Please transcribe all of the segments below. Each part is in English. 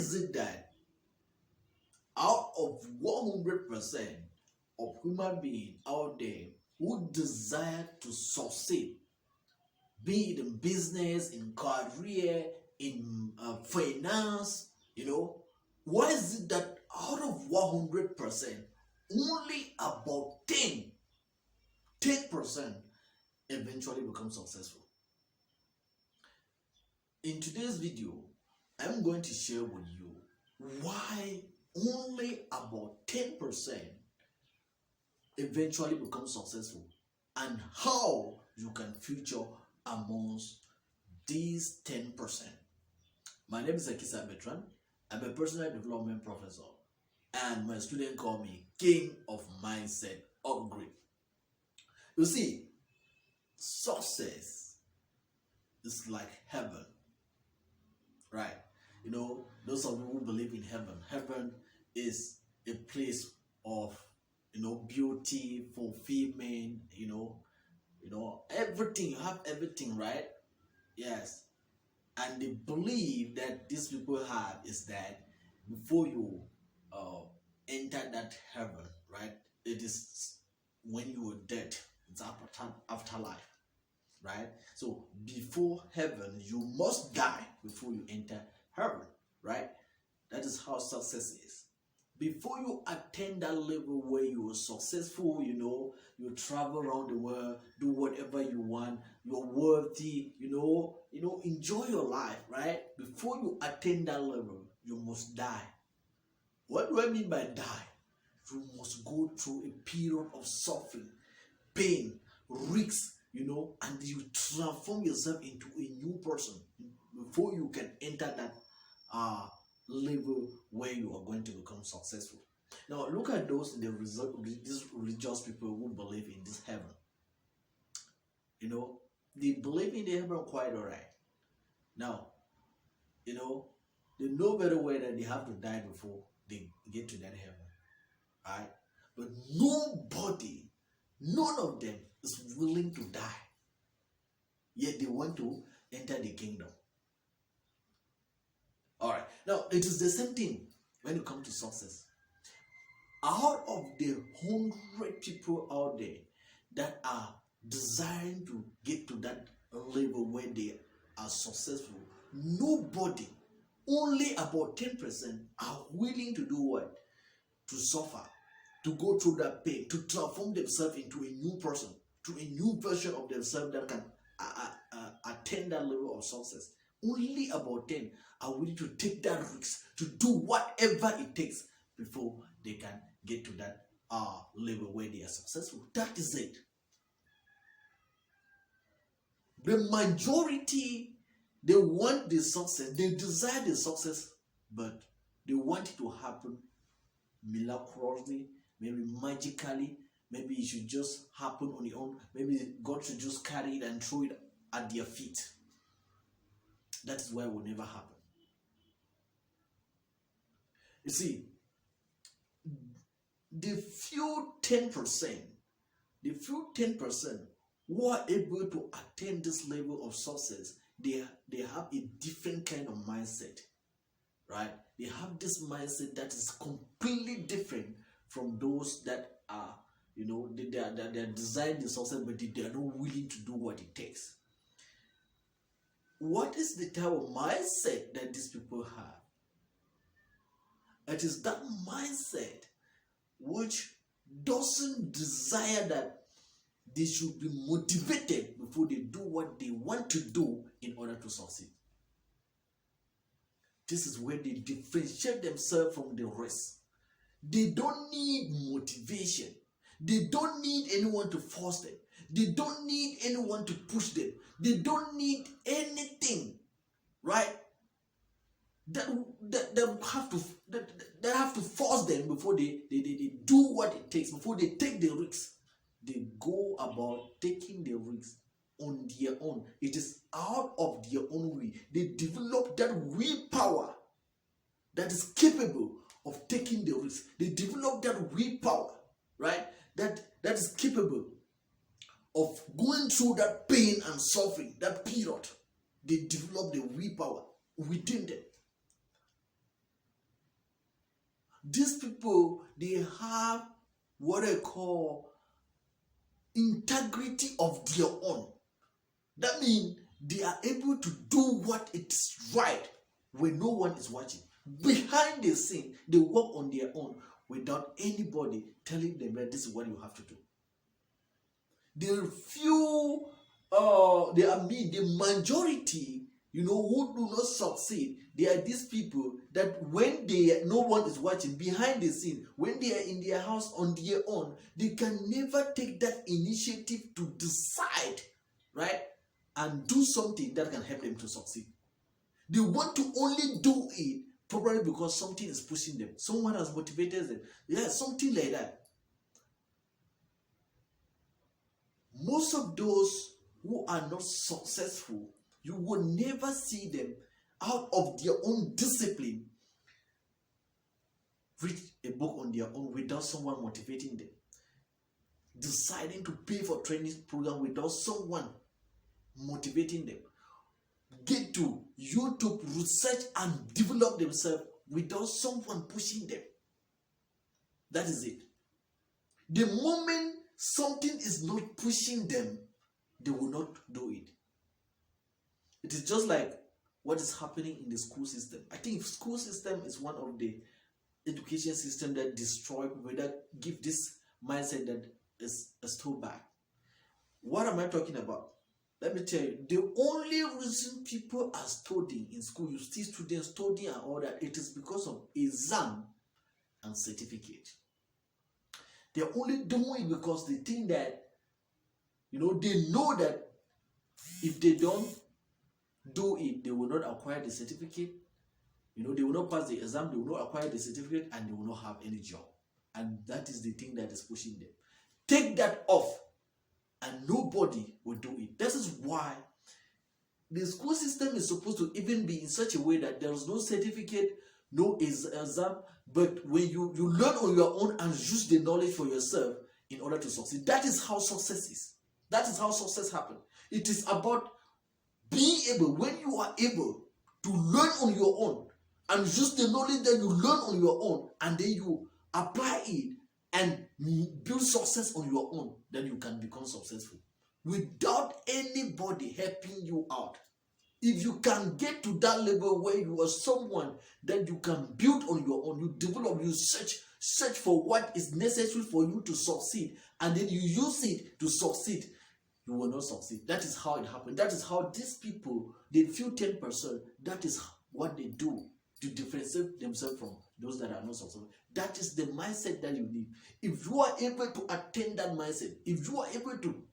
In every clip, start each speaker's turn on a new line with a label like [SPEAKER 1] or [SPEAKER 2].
[SPEAKER 1] is it that out of 100% of human beings out there who desire to succeed, be it in business, in career, in finance, why is it that out of 100%, only about 10% eventually become successful? In today's video, I'm going to share with you why only about 10% eventually become successful and how you can feature amongst these 10%. My name is Akisa Bertrand. I'm a personal development professor, and my students call me King of Mindset Upgrade. You see, success is like heaven, right? Those of you who believe in heaven, heaven is a place of beauty, fulfillment, everything. You have everything, right? Yes. And the belief that these people have is that before you enter that heaven, right, it is when you are dead. It's afterlife, right? So before heaven, you must die before you enter heaven, right? That is how success is. Before you attain that level where you are successful, you travel around the world, do whatever you want, you're worthy, enjoy your life, right? Before you attain that level, you must die. What do I mean by die? You must go through a period of suffering, pain, risks, and you transform yourself into a new person before you can enter that level where you are going to become successful. Now look at these religious people who believe in this heaven. They believe in the heaven quite alright. Now, they know very well that they have to die before they get to that heaven, right? But none of them is willing to die, yet they want to enter the kingdom. All right. Now, it is the same thing when it comes to success. Out of the 100 people out there that are desiring to get to that level where they are successful, nobody, only about 10% are willing to do what? To suffer, to go through that pain, to transform themselves into a new person, to a new version of themselves that can attain that level of success. Only about 10 are willing to take that risk, to do whatever it takes before they can get to that level where they are successful. That is it. The majority, they want the success, they desire the success, but they want it to happen miraculously, maybe magically, maybe it should just happen on its own, maybe God should just carry it and throw it at their feet. That is why it will never happen. You see, the few 10% who are able to attain this level of success, they have a different kind of mindset, right? They have this mindset that is completely different from those that are, they are designed the success, but they are not willing to do what it takes. What is the type of mindset that these people have? It is that mindset which doesn't desire that they should be motivated before they do what they want to do in order to succeed. This is where they differentiate themselves from the rest. They don't need motivation. They don't need anyone to force them. They don't need anyone to push them. They don't need anything, right? That have to force them before they do what it takes, before they take the risks. They go about taking the risks on their own. It is out of their own will. They develop that willpower that is capable of taking the risk. They develop that willpower, right? That is capable of going through that pain and suffering, that period. They develop the willpower within them. These people, they have what I call integrity of their own. That means they are able to do what is right when no one is watching. Behind the scene, they work on their own without anybody telling them that this is what you have to do. The few, the majority, who do not succeed, they are these people that when no one is watching, behind the scene, when they are in their house on their own, they can never take that initiative to decide, right, and do something that can help them to succeed. They want to only do it probably because something is pushing them. Someone has motivated them. Yeah, something like that. Most of those who are not successful, you will never see them out of their own discipline read a book on their own without someone motivating them. Deciding to pay for training program without someone motivating them. Get to YouTube, research and develop themselves without someone pushing them. That is it. The moment something is not pushing them, they will not do it. It is just like what is happening in the school system. I think school system is one of the education system that destroy people, that give this mindset that is too bad. What am I talking about? Let me tell you, the only reason people are studying in school, you see students studying and all that, it is because of exam and certificate. They're only doing it because they think that, they know that if they don't do it, they will not acquire the certificate. They will not pass the exam, they will not acquire the certificate, and they will not have any job. And that is the thing that is pushing them. Take that off, and nobody will do it. This is why the school system is supposed to even be in such a way that there is no certificate, no exam, but when you learn on your own and use the knowledge for yourself in order to succeed. That is how success is. That is how success happens. It is about being able, when you are able to learn on your own and use the knowledge that you learn on your own, and then you apply it and build success on your own, then you can become successful without anybody helping you out. If you can get to that level where you are someone that you can build on your own, you develop, you search for what is necessary for you to succeed, and then you use it to succeed, you will not succeed. That is how it happened. That is how these people, they feel 10%, that is what they do to differentiate themselves from those that are not successful. That is the mindset that you need. If you are able to attain that mindset, if you are able to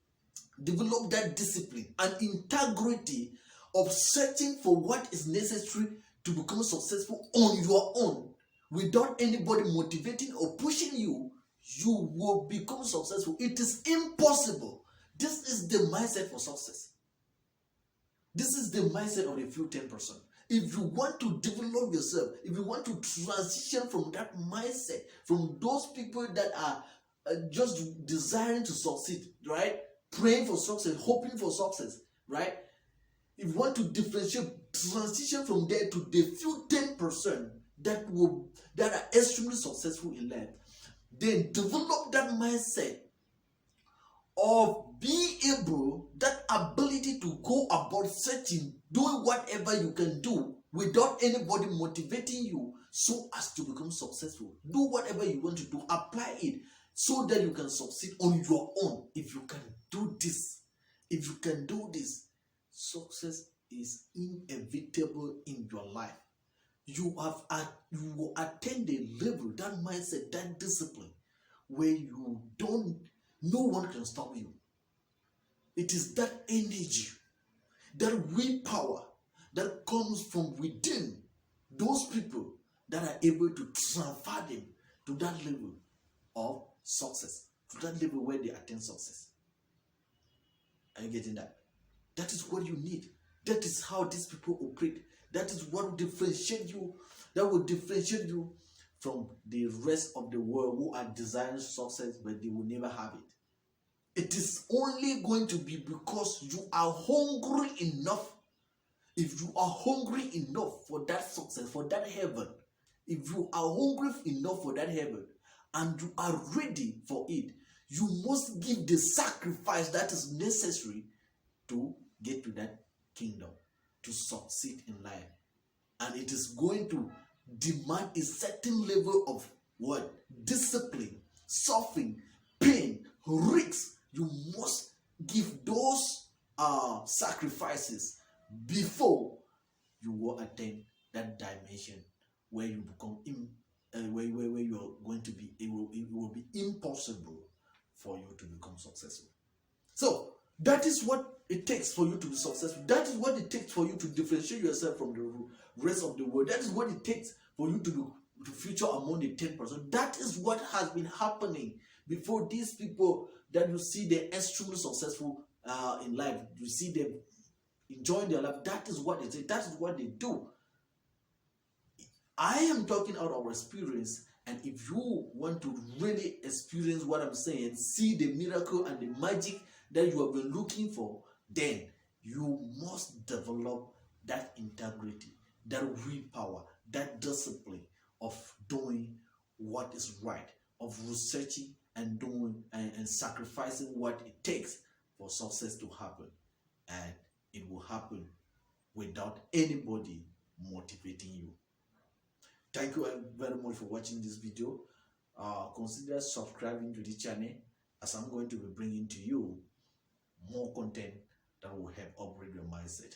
[SPEAKER 1] develop that discipline and integrity of searching for what is necessary to become successful on your own, without anybody motivating or pushing you, you will become successful. It is impossible. This is the mindset for success. This is the mindset of the few 10%. If you want to develop yourself, if you want to transition from that mindset, from those people that are just desiring to succeed, right? Praying for success, hoping for success, right? If you want to differentiate, transition from there to the few 10% that are extremely successful in life, then develop that mindset of being able, that ability to go about searching, doing whatever you can do without anybody motivating you so as to become successful. Do whatever you want to do, apply it so that you can succeed on your own. If you can do this, success is inevitable in your life. You will attain the level, that mindset, that discipline, where no one can stop you. It is that energy, that willpower that comes from within those people that are able to transfer them to that level of success, to that level where they attain success. Are you getting that? That is what you need. That is how these people operate. That is what will differentiate you. That will differentiate you from the rest of the world who are desiring success, but they will never have it. It is only going to be because you are hungry enough. If you are hungry enough for that success, for that heaven, if you are hungry enough for that heaven and you are ready for it, you must give the sacrifice that is necessary to get to that kingdom, to succeed in life. And it is going to demand a certain level of what? Discipline, suffering, pain, risks. You must give those sacrifices before you will attain that dimension where you become where you are going to be. It will be impossible for you to become successful. So that is what it takes for you to be successful. That is what it takes for you to differentiate yourself from the rest of the world. That is what it takes for you to feature among the 10%. That is what has been happening before these people that you see they're extremely successful in life. You see them enjoying their life. That is what they say. That is what they do. I am talking out of experience, and if you want to really experience what I'm saying, see the miracle and the magic that you have been looking for, then you must develop that integrity, that willpower, that discipline of doing what is right, of researching and doing and sacrificing what it takes for success to happen. And it will happen without anybody motivating you. Thank you very much for watching this video. Consider subscribing to the channel, as I'm going to be bringing to you more content that will help upgrade your mindset.